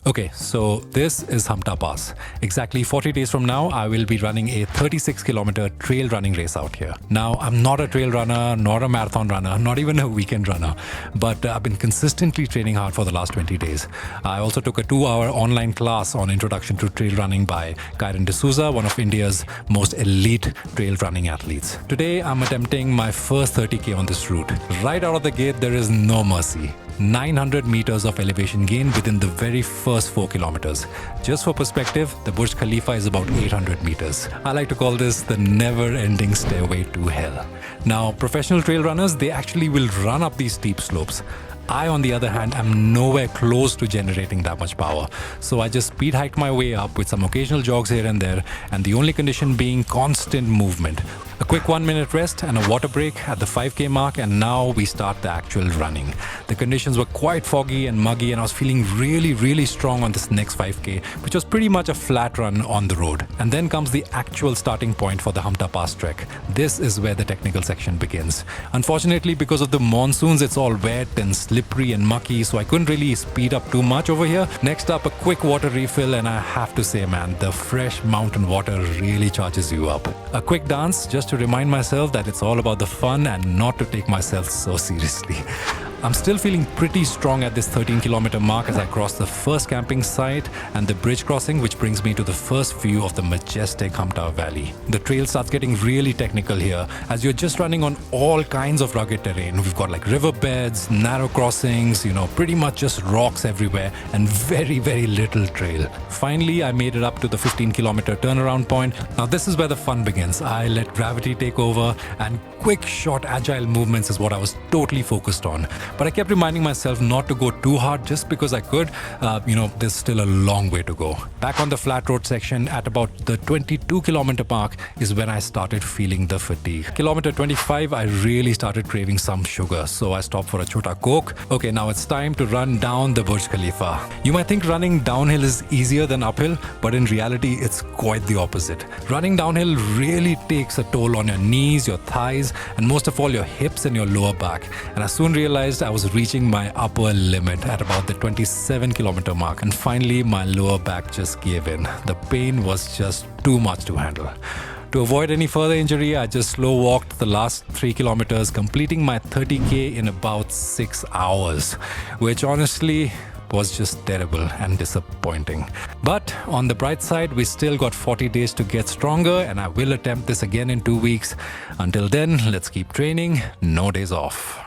Okay, so this is Hamta Pass. Exactly 40 days from now, I will be running a 36-kilometer trail running race out here. Now, I'm not a trail runner, nor a marathon runner, not even a weekend runner, but I've been consistently training hard for the last 20 days. I also took a 2-hour online class on Introduction to Trail Running by Kyron D'Souza, one of India's most elite trail running athletes. Today, I'm attempting my first 30K on this route. Right out of the gate, there is no mercy. 900 meters of elevation gain within the very first 4 kilometers. Just for perspective, the Burj Khalifa is about 800 meters. I like to call this the never-ending stairway to hell. Now, professional trail runners, they actually will run up these steep slopes. I, on the other hand, am nowhere close to generating that much power. So I just speed hiked my way up with some occasional jogs here and there, and the only condition being constant movement. A quick 1-minute rest and a water break at the 5K mark, and now we start the actual running. The conditions were quite foggy and muggy, and I was feeling really strong on this next 5K, which was pretty much a flat run on the road. And then comes the actual starting point for the Hamta Pass trek. This is where the technical section begins. Unfortunately, because of the monsoons, it's all wet and slippery and mucky, so I couldn't really speed up too much over here. Next up, a quick water refill, and I have to say, man, the fresh mountain water really charges you up. A quick dance just to remind myself that it's all about the fun and not to take myself so seriously. I'm still feeling pretty strong at this 13-kilometer mark as I cross the first camping site and the bridge crossing, which brings me to the first view of the majestic Hamta Valley. The trail starts getting really technical here as you're just running on all kinds of rugged terrain. We've got like riverbeds, narrow crossings, pretty much just rocks everywhere and very little trail. Finally, I made it up to the 15-kilometer turnaround point. Now this is where the fun begins. I let gravity take over, and quick, short, agile movements is what I was totally focused on. But I kept reminding myself not to go too hard just because I could. There's still a long way to go. Back on the flat road section at about the 22-kilometer mark is when I started feeling the fatigue. Kilometer 25, I really started craving some sugar, so I stopped for a Chota Coke. Okay, now it's time to run down the Burj Khalifa. You might think running downhill is easier than uphill, but in reality, it's quite the opposite. Running downhill really takes a toll on your knees, your thighs, and most of all your hips and your lower back. And I soon realized I was reaching my upper limit at about the 27-kilometer mark, and finally my lower back just gave in. The pain was just too much to handle. To avoid any further injury, I just slow walked the last 3 kilometers, completing my 30K in about 6 hours, which honestly was just terrible and disappointing. But on the bright side, we still got 40 days to get stronger, and I will attempt this again in 2 weeks. Until then, let's keep training, no days off.